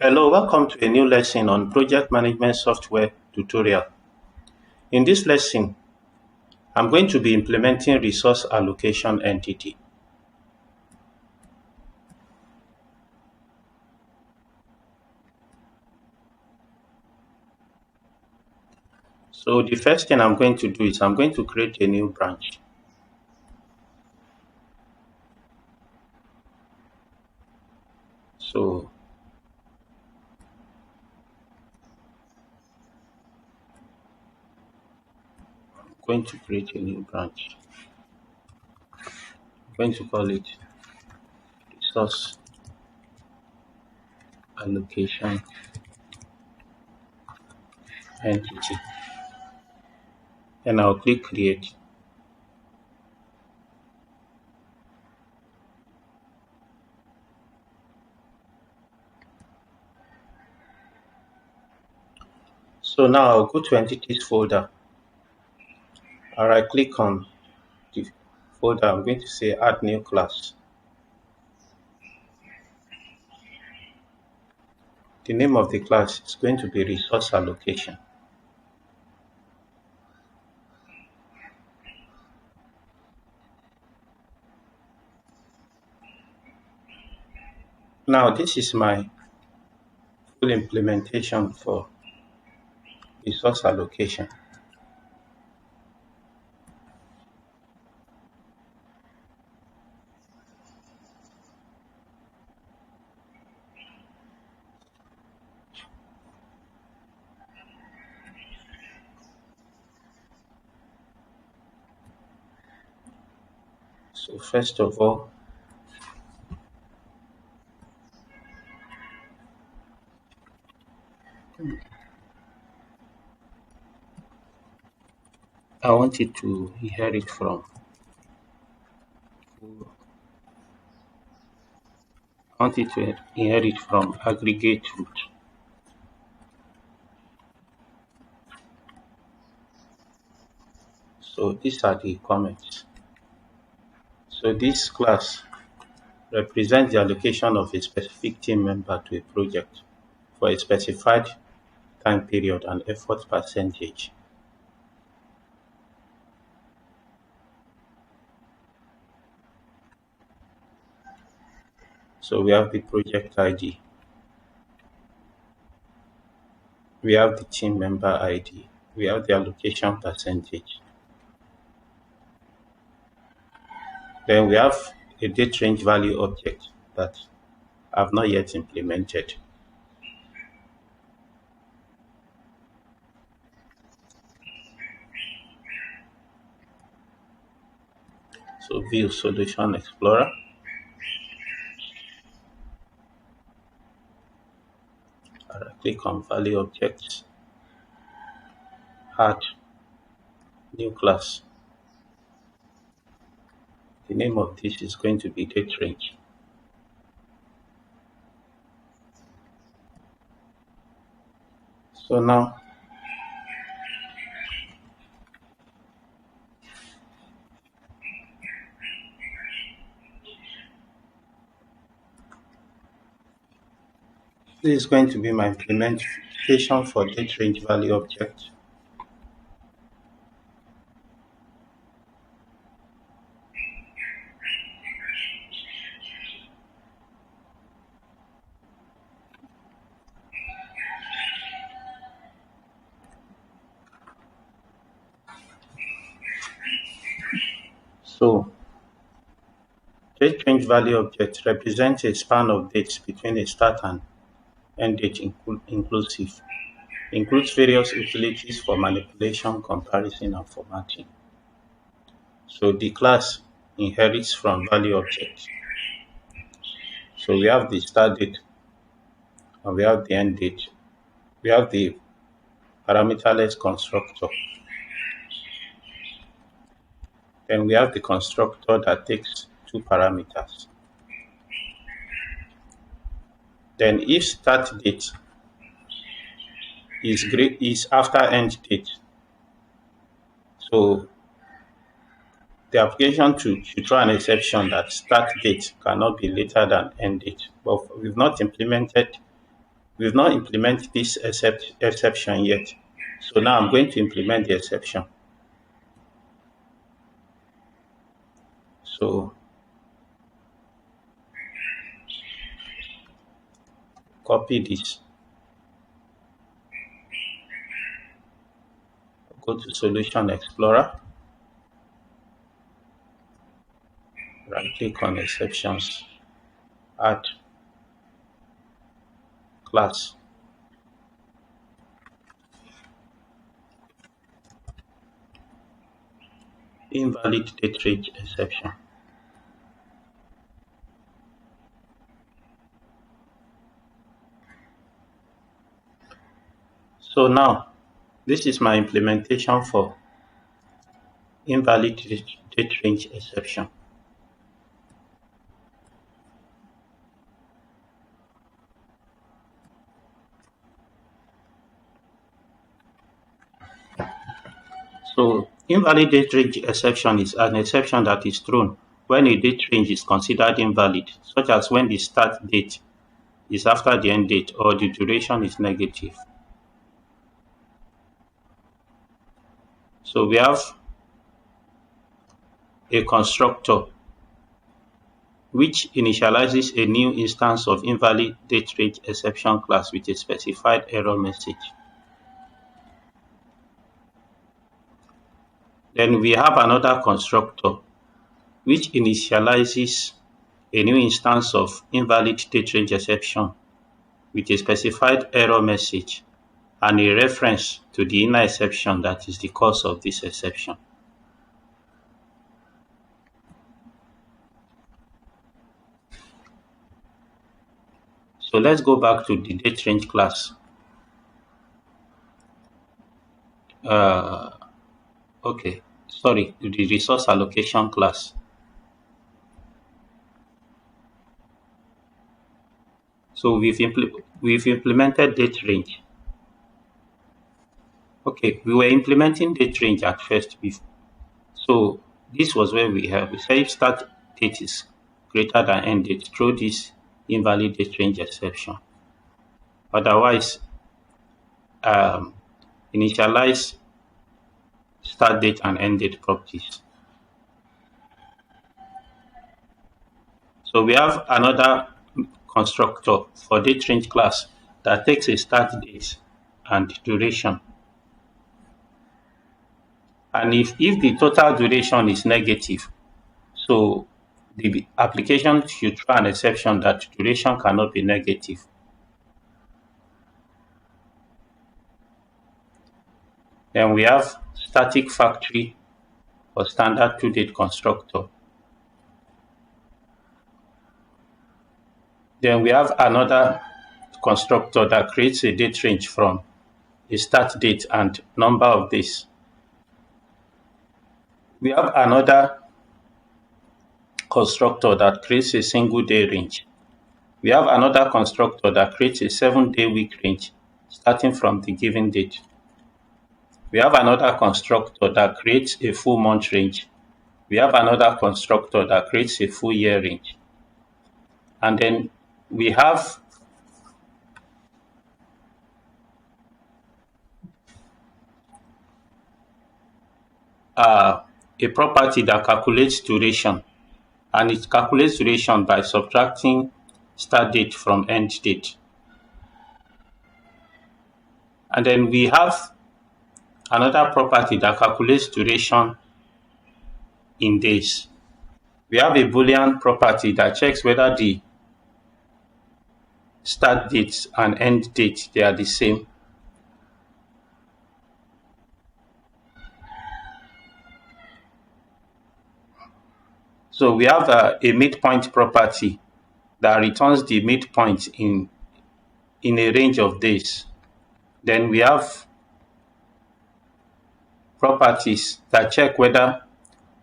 Hello, welcome to a new lesson on project management software tutorial. In this lesson, I'm going to be implementing resource allocation entity. So the first thing I'm going to do is I'm going to create a new branch. So I'm going to create a new branch. I'm going to call it resource allocation entity. And I'll click create. So now I'll go to entities folder. I'll right click on the folder. I'm going to say add new class. The name of the class is going to be resource allocation. Now this is my full implementation for resource allocation. So first of all, I want it to inherit from aggregate root. So these are the comments. So this class represents the allocation of a specific team member to a project for a specified time period and effort percentage. So we have the project ID, we have the team member ID, we have the allocation percentage. Then we have a DateRange value object that I've not yet implemented. So view solution explorer. Click on value objects, add new class. The name of this is going to be DateRange. So now this is going to be my implementation for DateRange value object. So DateRange value object represents a span of dates between a start and end date inclusive. Includes various utilities for manipulation, comparison, and formatting. So the class inherits from value object. So we have the start date and we have the end date. We have the parameterless constructor. Then we have the constructor that takes two parameters. Then if start date is after end date, so the application should throw an exception that start date cannot be later than end date. But we've not implemented We've not implemented this exception yet. So now I'm going to implement the exception. So copy this, go to Solution Explorer, right click on Exceptions, add class. Invalid DateRange exception. So now, this is my implementation for invalid DateRange exception. So invalid DateRange exception is an exception that is thrown when a date range is considered invalid, such as when the start date is after the end date or the duration is negative. So we have a constructor which initializes a new instance of invalid DateRange exception class with a specified error message. Then we have another constructor which initializes a new instance of invalid DateRange exception with a specified error message and a reference to the inner exception that is the cause of this exception. So let's go back to the DateRange class. Okay, sorry, to the ResourceAllocation class. So we've implemented DateRange. Okay, we were implementing DateRange at first. So this was where we say if start date is greater than end date, throw this invalid DateRange exception. Otherwise, initialize start date and end date properties. So we have another constructor for DateRange class that takes a start date and duration. And if the total duration is negative, so the application should throw an exception that duration cannot be negative. Then we have static factory or standard to-date constructor. Then we have another constructor that creates a date range from a start date and number of days. We have another constructor that creates a single day range. We have another constructor that creates a 7-day week range starting from the given date. We have another constructor that creates a full month range. We have another constructor that creates a full year range. And then we have a property that calculates duration, and it calculates duration by subtracting start date from end date. And then we have another property that calculates duration in days. We have a Boolean property that checks whether the start date and end date, they are the same. So we have a midpoint property that returns the midpoint in a range of days. Then we have properties that check whether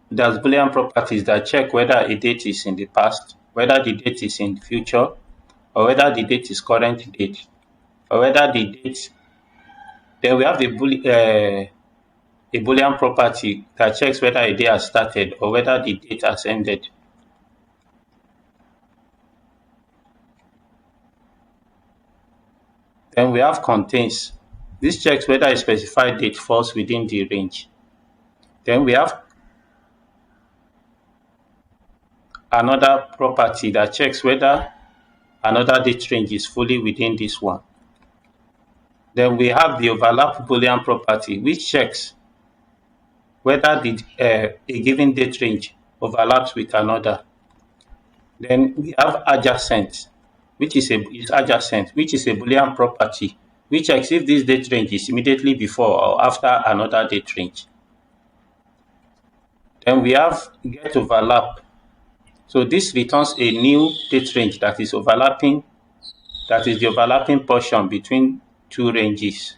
there's Boolean properties that check whether a date is in the past, whether the date is in the future, or whether the date is current date, or whether the date. Then we have a Boolean property that checks whether a day has started or whether the date has ended. Then we have contains. This checks whether a specified date falls within the range. Then we have another property that checks whether another date range is fully within this one. Then we have the overlap Boolean property, which checks whether a given date range overlaps with another. Then we have adjacent, which is adjacent, which is a Boolean property, which checks if this date range is immediately before or after another date range. Then we have get overlap. So this returns a new date range that is overlapping, that is the overlapping portion between two ranges.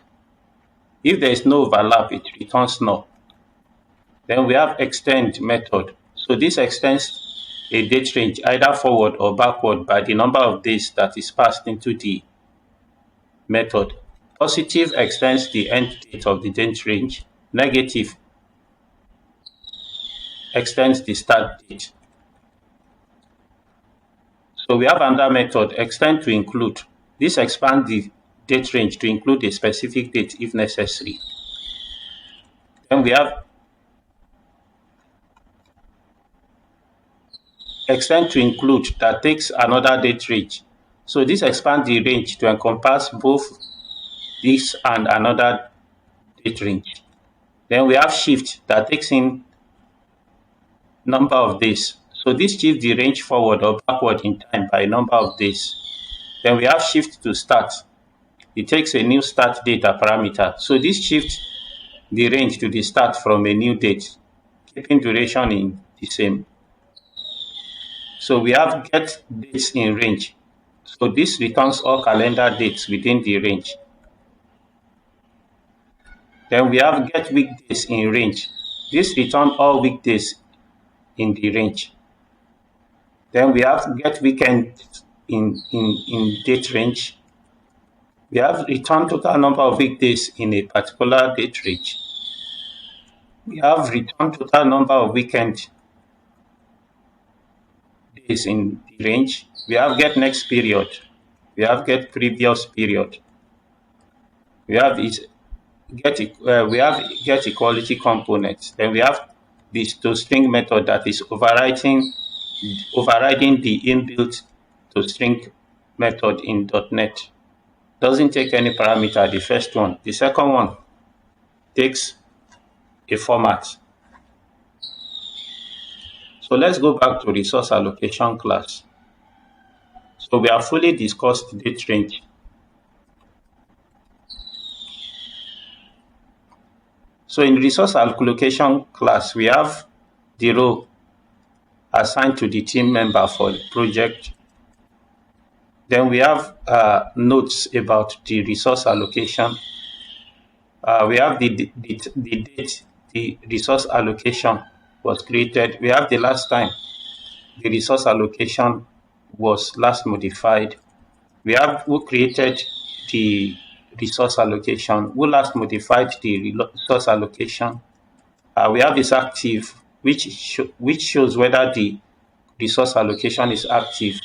If there is no overlap, it returns null. Then we have extend method. So this extends a date range either forward or backward by the number of days that is passed into the method. Positive extends the end date of the date range. Negative extends the start date. So we have another method, extend to include. This expands the date range to include a specific date if necessary. Then we have extend to include that takes another date range. So this expands the range to encompass both this and another date range. Then we have shift that takes in number of days. So this shifts the range forward or backward in time by number of days. Then we have shift to start. It takes a new start data parameter. So this shifts the range to the start from a new date, keeping duration in the same. So we have get dates in range. So this returns all calendar dates within the range. Then we have get weekdays in range. This returns all weekdays in the range. Then we have get weekend in date range. We have return total number of weekdays in a particular date range. We have return total number of weekend days in the range. We have get next period. We have get previous period. We have get equality components. Then we have this toString method that is overriding the inbuilt toString method in .NET. Doesn't take any parameter, the first one. The second one takes a format. So let's go back to resource allocation class. So we have fully discussed date range. So in resource allocation class, we have the role assigned to the team member for the project. Then we have notes about the resource allocation. We have the date the resource allocation was created. We have the last time the resource allocation was last modified. We have who created the resource allocation, who last modified the resource allocation. We have is active, which shows whether the resource allocation is active.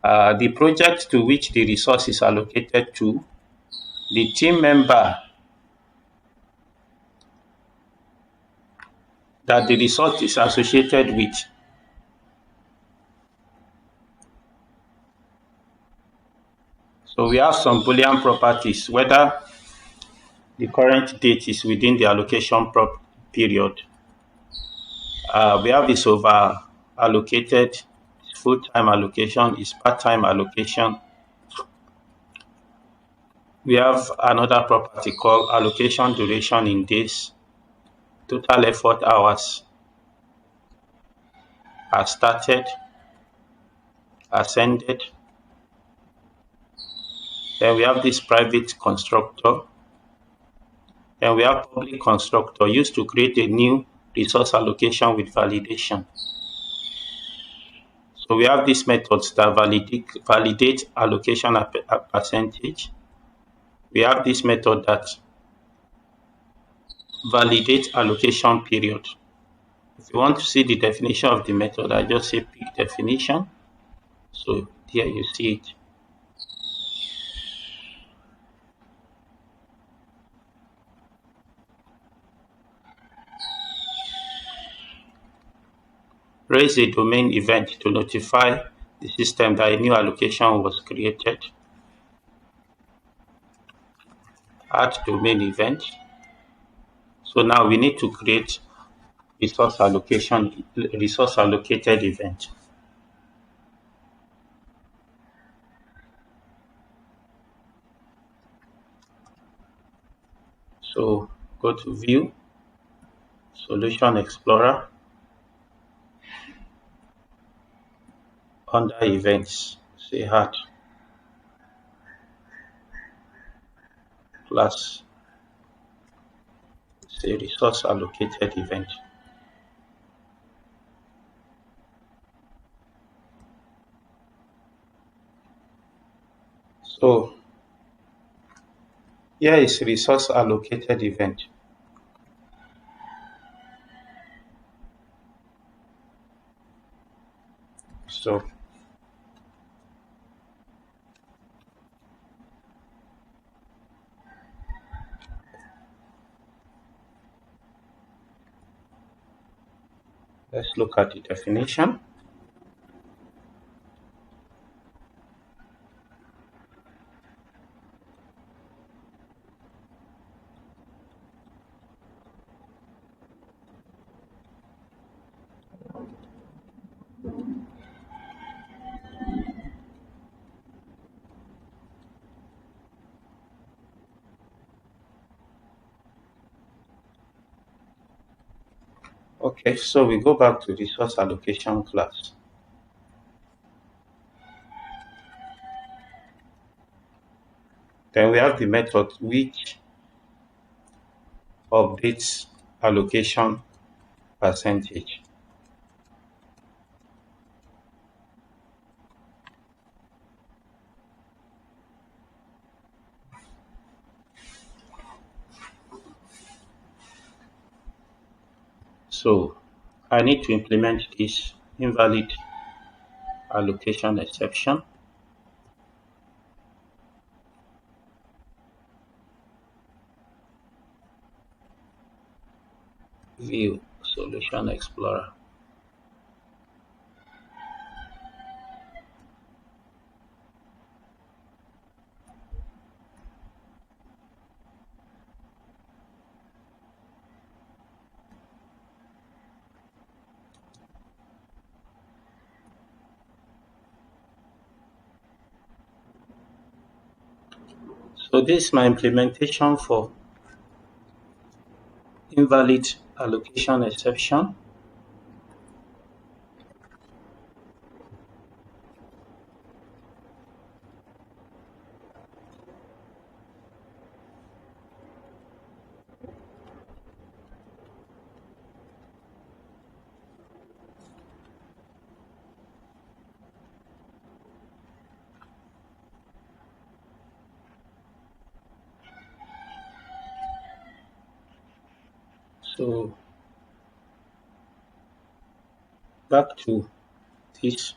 The project to which the resource is allocated to, the team member that the resource is associated with. So we have some Boolean properties, whether the current date is within the allocation period. We have this over allocated, full-time allocation, is part-time allocation. We have another property called allocation duration in days, total effort hours are started, ascended. Then we have this private constructor. Then we have public constructor used to create a new resource allocation with validation. So we have these methods that validate allocation percentage. We have this method that validates allocation period. If you want to see the definition of the method, I just say pick definition. So here you see it. Raise a domain event to notify the system that a new allocation was created. Add domain event. So now we need to create resource allocated event. So go to View, Solution Explorer, under Events, say Add class, say Resource Allocated Event. So here is Resource Allocated Event. So let's look at the definition. Okay, so we go back to Resource Allocation class. Then we have the method which updates allocation percentage. So I need to implement this invalid allocation exception. View Solution Explorer. So this is my implementation for invalid allocation exception. So back to this.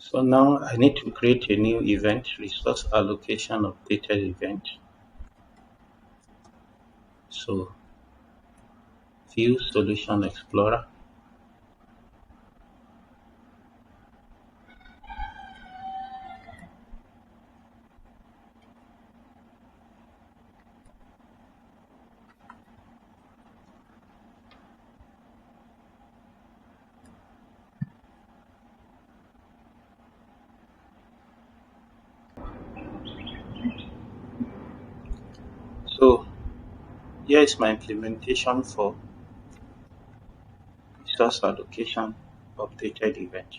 So now I need to create a new event, resource allocation updated event. So View Solution Explorer. So here is my implementation for resource allocation updated event.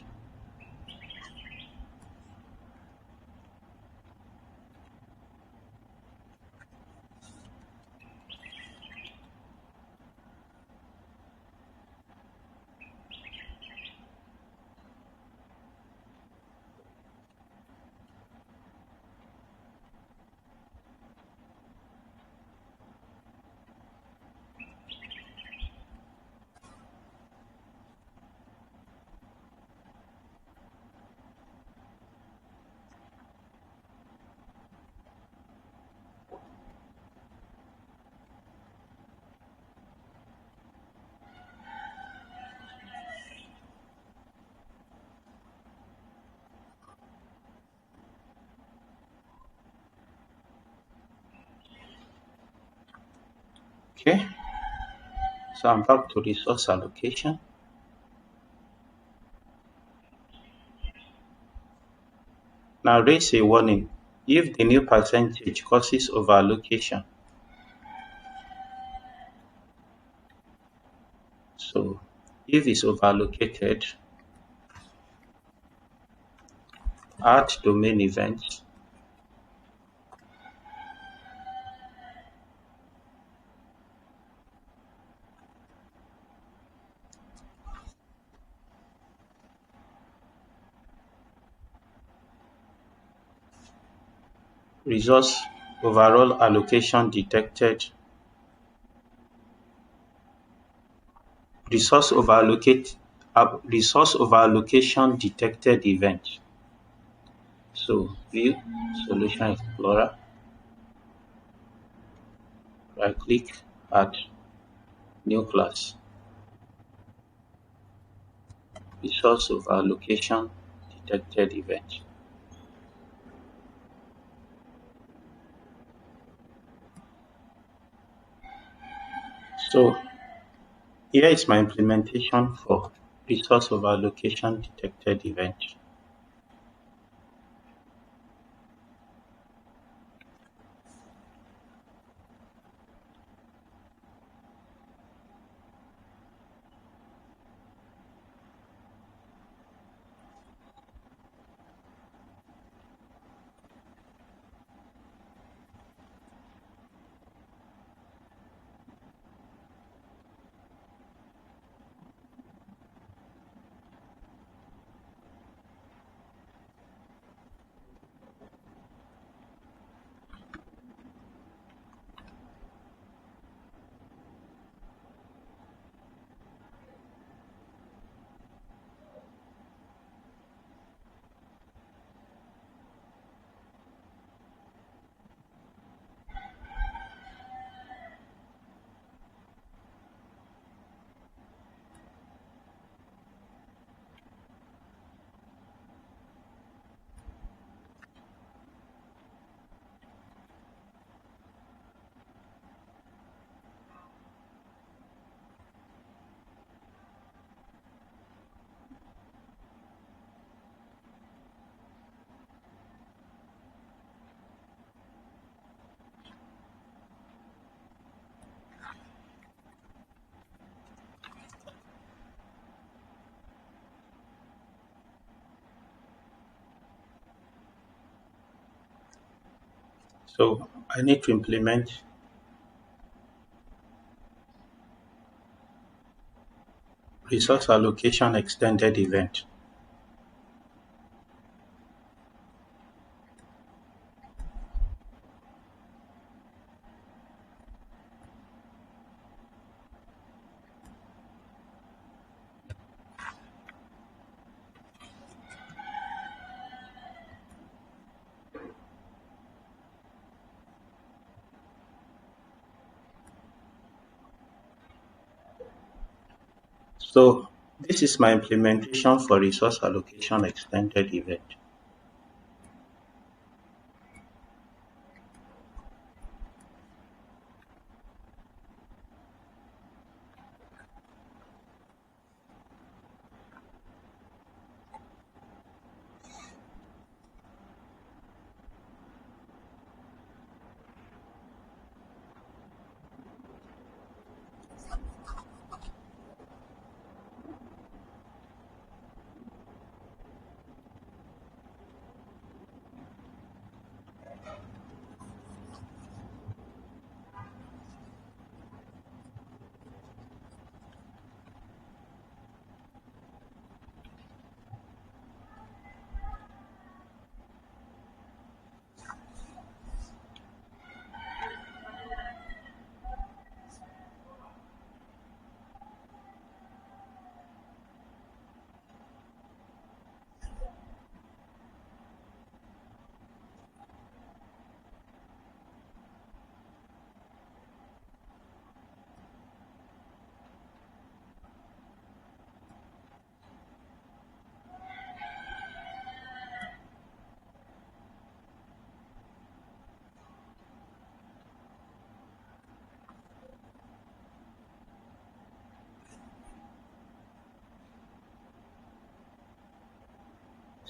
Okay, so I'm back to resource allocation. Now raise a warning if the new percentage causes overallocation. So if it's overallocated, add domain events. Resource overall allocation detected. Resource overallocation detected event. So view solution explorer, right click, add new class, resource overallocation detected event. So here is my implementation for resource overallocation detected event. So I need to implement resource allocation extended event. So this is my implementation for resource allocation extended event.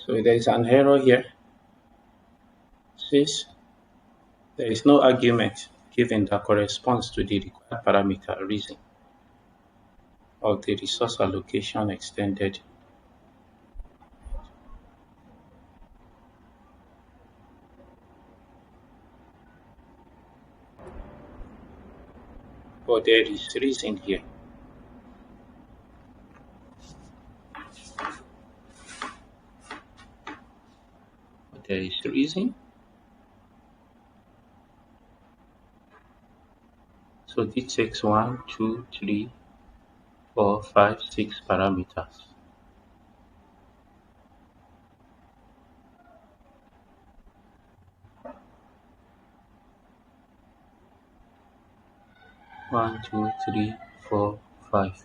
So there is an error here. Since there is no argument given that corresponds to the required parameter reason of the resource allocation extended. But there is reason here. But there is reason. So this takes 1, 2, 3, 4, 5, 6 parameters. One, two, three, 4, 5.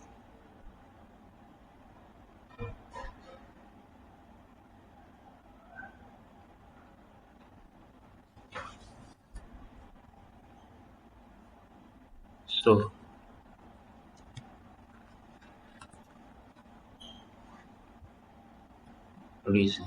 So reason.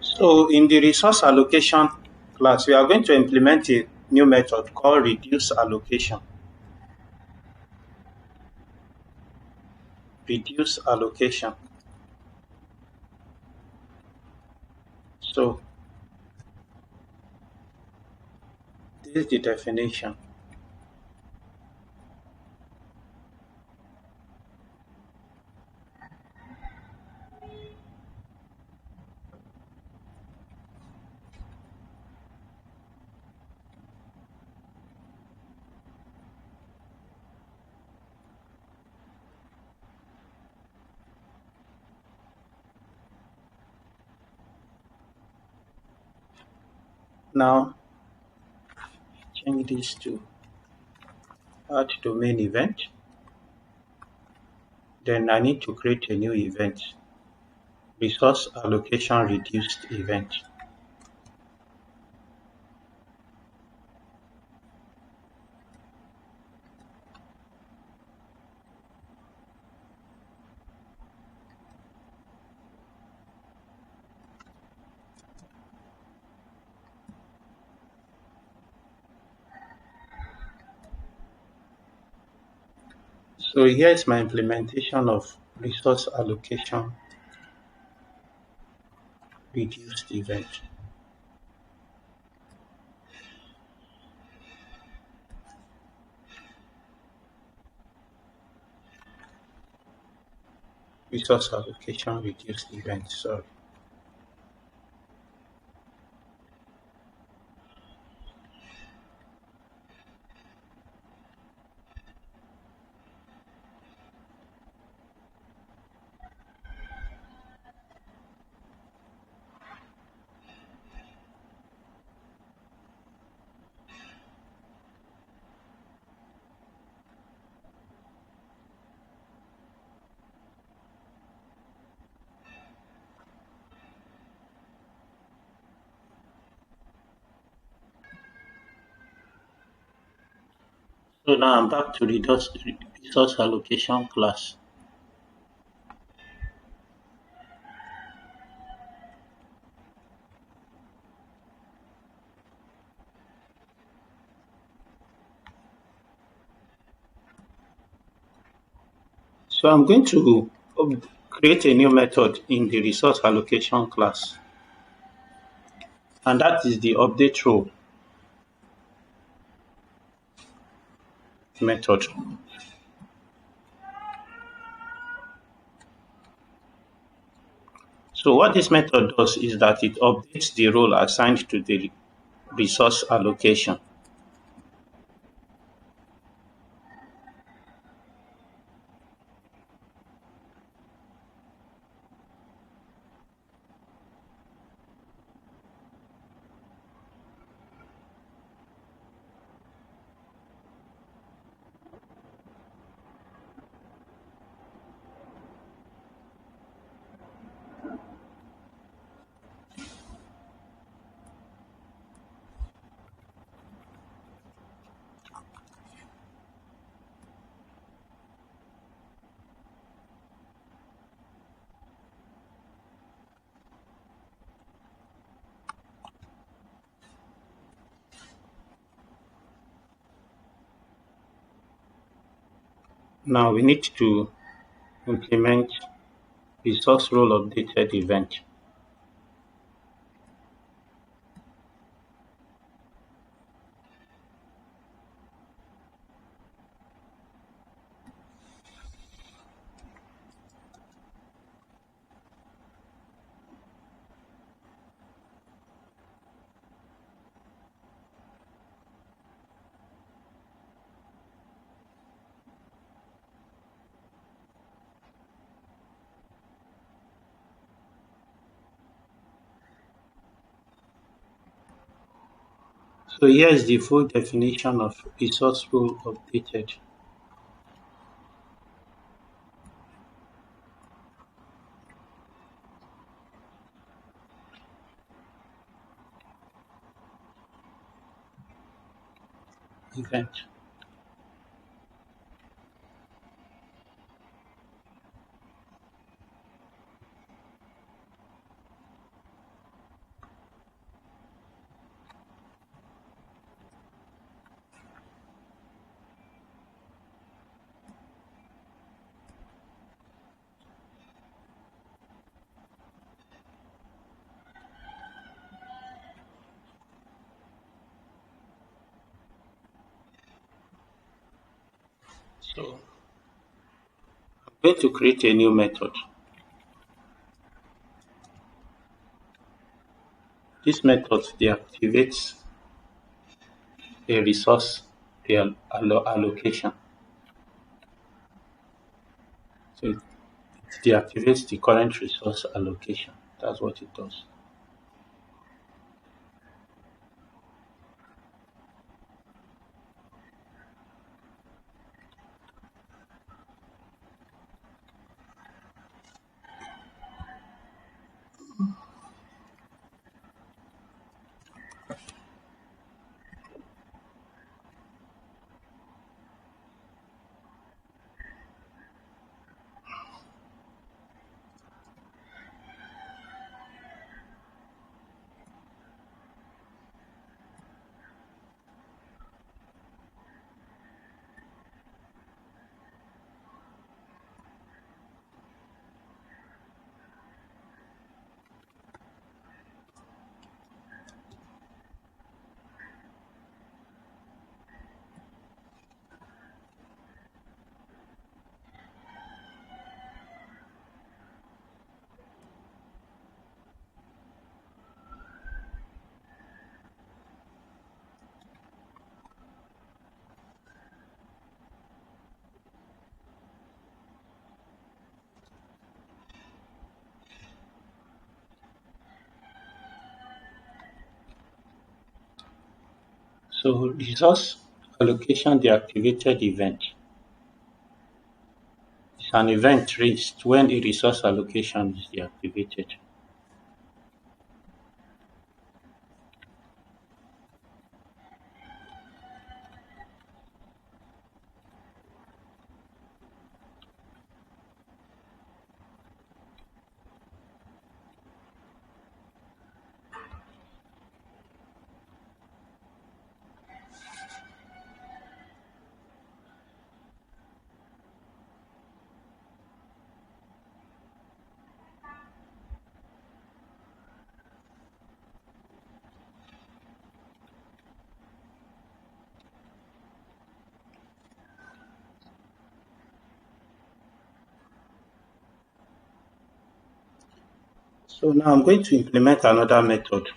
So in the resource allocation class, we are going to implement a new method called reduce allocation. Reduce allocation. So this is the definition. Now change this to add domain event. Then I need to create a new event. Resource allocation reduced event. So here is my implementation of resource allocation reduced event. Resource allocation reduced event, sorry. So now I'm back to resource allocation class. So I'm going to create a new method in the resource allocation class, and that is the update role method. So what this method does is that it updates the role assigned to the resource allocation. Now we need to implement resource role updated event. So here is the full definition of resource role updated event. So I'm going to create a new method. This method deactivates a resource allocation. So it deactivates the current resource allocation. That's what it does. So resource allocation deactivated event is an event raised when a resource allocation is deactivated. So now I'm going to implement another method.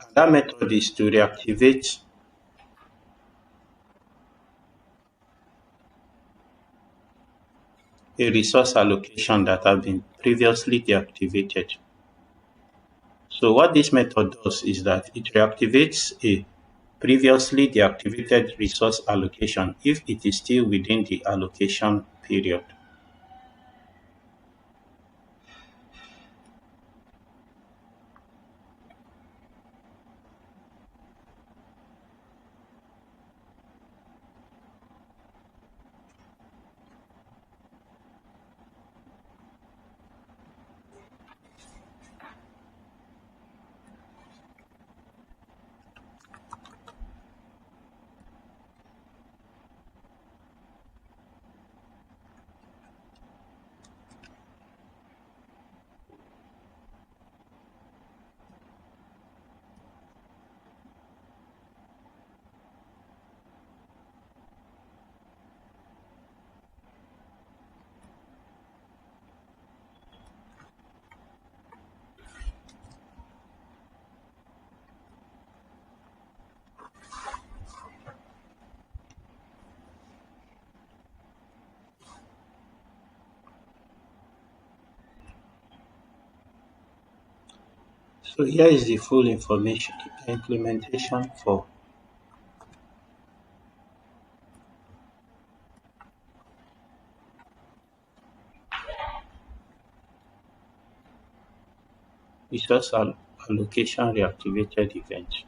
And that method is to reactivate a resource allocation that have been previously deactivated. So what this method does is that it reactivates a previously deactivated resource allocation if it is still within the allocation period. So here is the full information implementation for allocation reactivated event.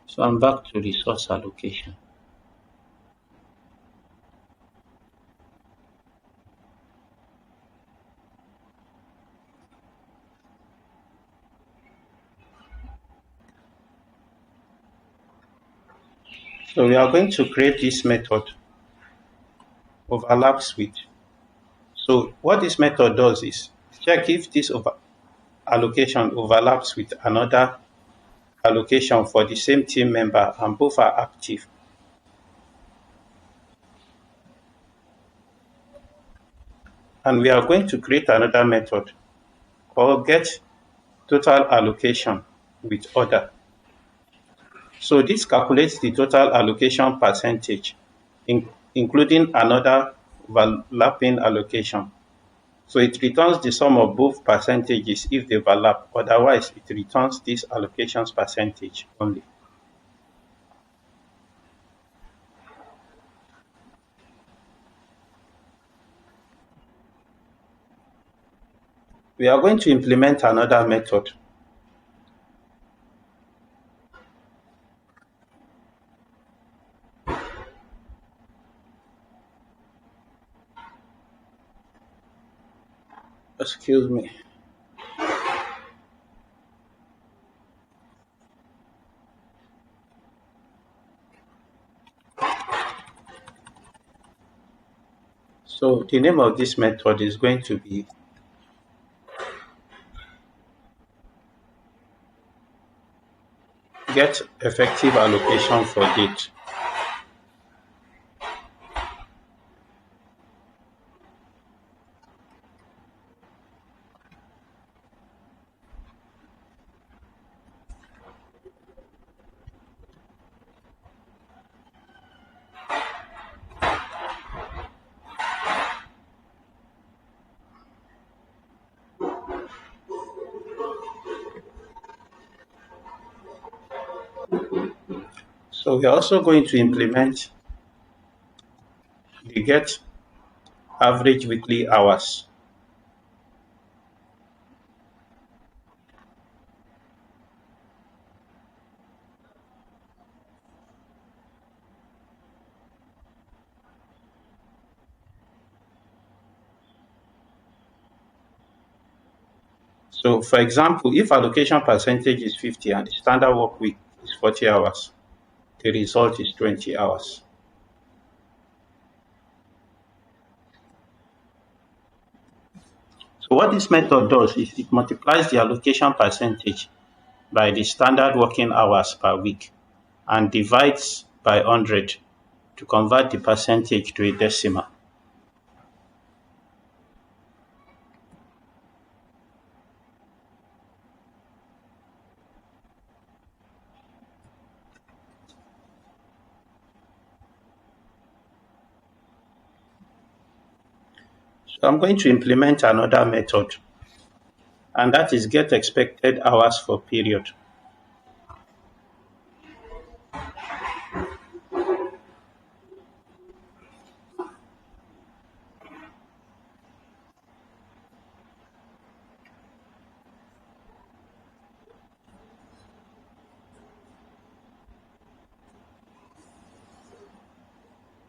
So I'm back to resource allocation. So we are going to create this method overlaps with. So what this method does is check if this allocation overlaps with another allocation for the same team member and both are active. And we are going to create another method called get total allocation with order. So this calculates the total allocation percentage, including another overlapping allocation. So it returns the sum of both percentages if they overlap. Otherwise, it returns this allocations percentage only. We are going to implement another method. Excuse me. So the name of this method is going to be get effective allocation for date. So we are also going to implement the get average weekly hours. So for example, if allocation percentage is 50 and the standard work week is 40 hours, the result is 20 hours. So what this method does is it multiplies the allocation percentage by the standard working hours per week and divides by 100 to convert the percentage to a decimal. So I'm going to implement another method, and that is get expected hours for period.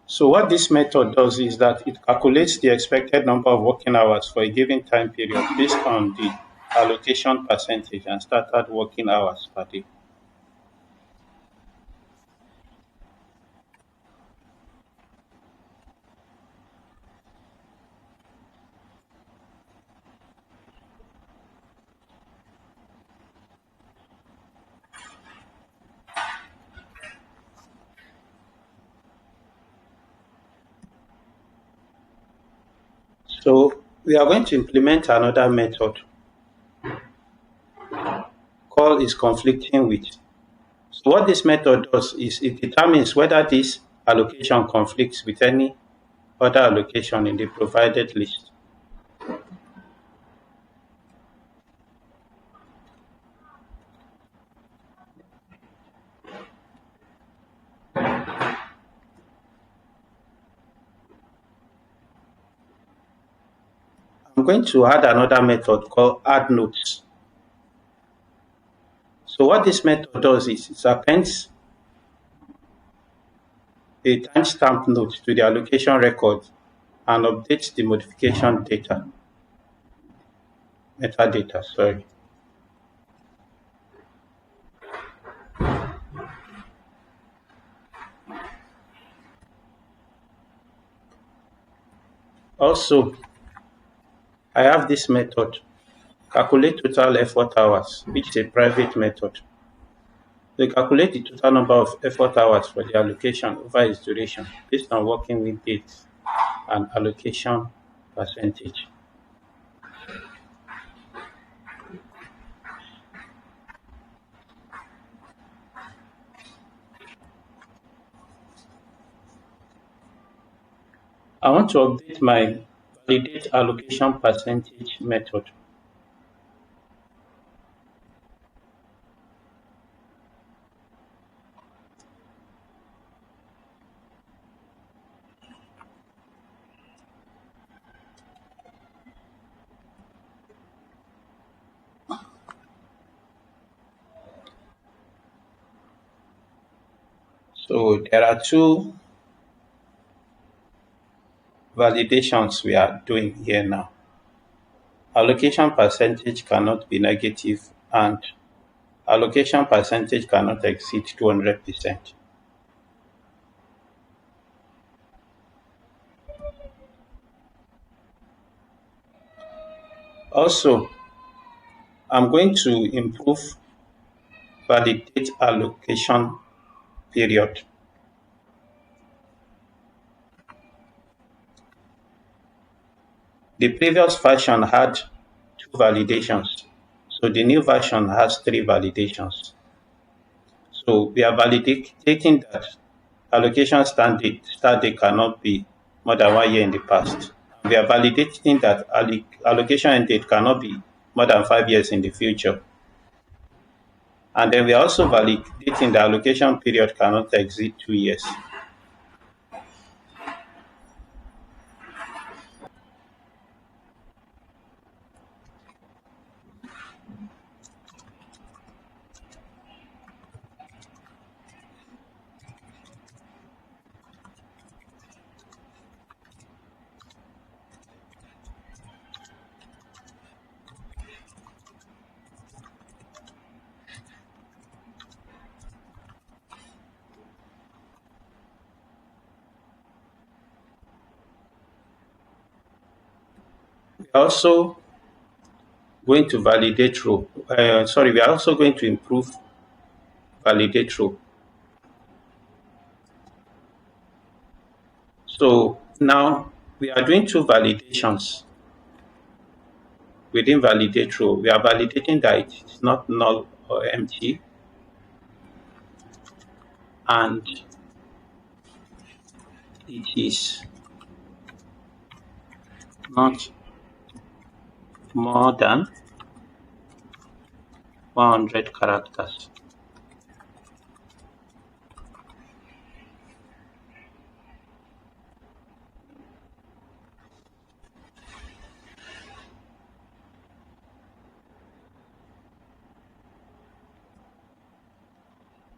So what this method does is that it calculates the expected number of working hours for a given time period based on the allocation percentage and started working hours per day. So we are going to implement another method. Call is conflicting with. So what this method does is it determines whether this allocation conflicts with any other allocation in the provided list. I'm going to add another method called add notes. So what this method does is it appends a timestamp note to the allocation record and updates the modification metadata. Sorry. Also, I have this method, calculate total effort hours, which is a private method. They calculate the total number of effort hours for the allocation over its duration based on working with dates and allocation percentage. I want to update my validate allocation percentage method. So there are two validations we are doing here now. Allocation percentage cannot be negative and allocation percentage cannot exceed 200%. Also, I'm going to improve validate allocation period. The previous version had two validations, so the new version has three validations. So we are validating that allocation start date cannot be more than 1 year in the past. We are validating that allocation end date cannot be more than 5 years in the future. And then we are also validating the allocation period cannot exceed 2 years. We are also going to validate row. We are also going to improve validate row. So now we are doing two validations within validate row. We are validating that it's not null or empty, and it is not more than 100 characters.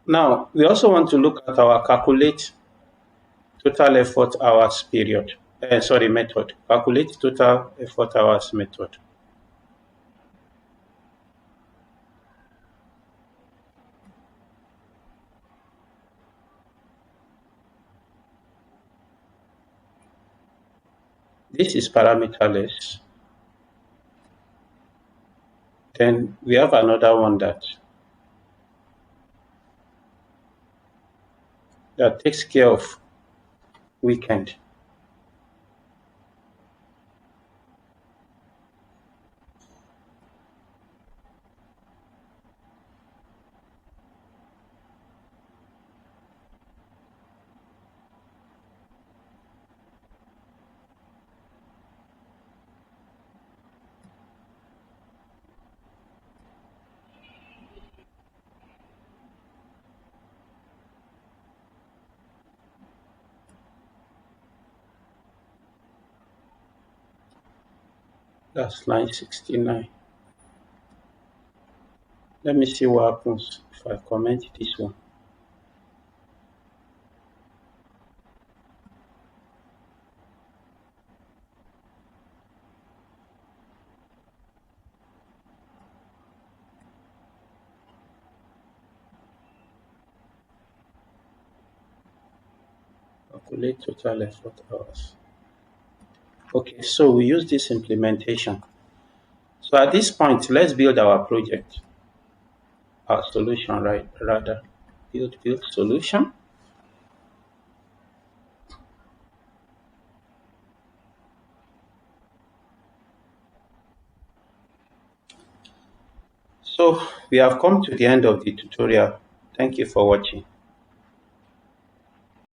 Now, we also want to look at our calculate total effort hours period. Method. Calculate total effort hours method. This is parameterless. Then we have another one that takes care of weekend. That's line 69. Let me see what happens if I comment this one. Calculate total effort hours. Okay, so we use this implementation. So at this point, let's build our project, our solution, right? Rather, build solution. So we have come to the end of the tutorial. Thank you for watching.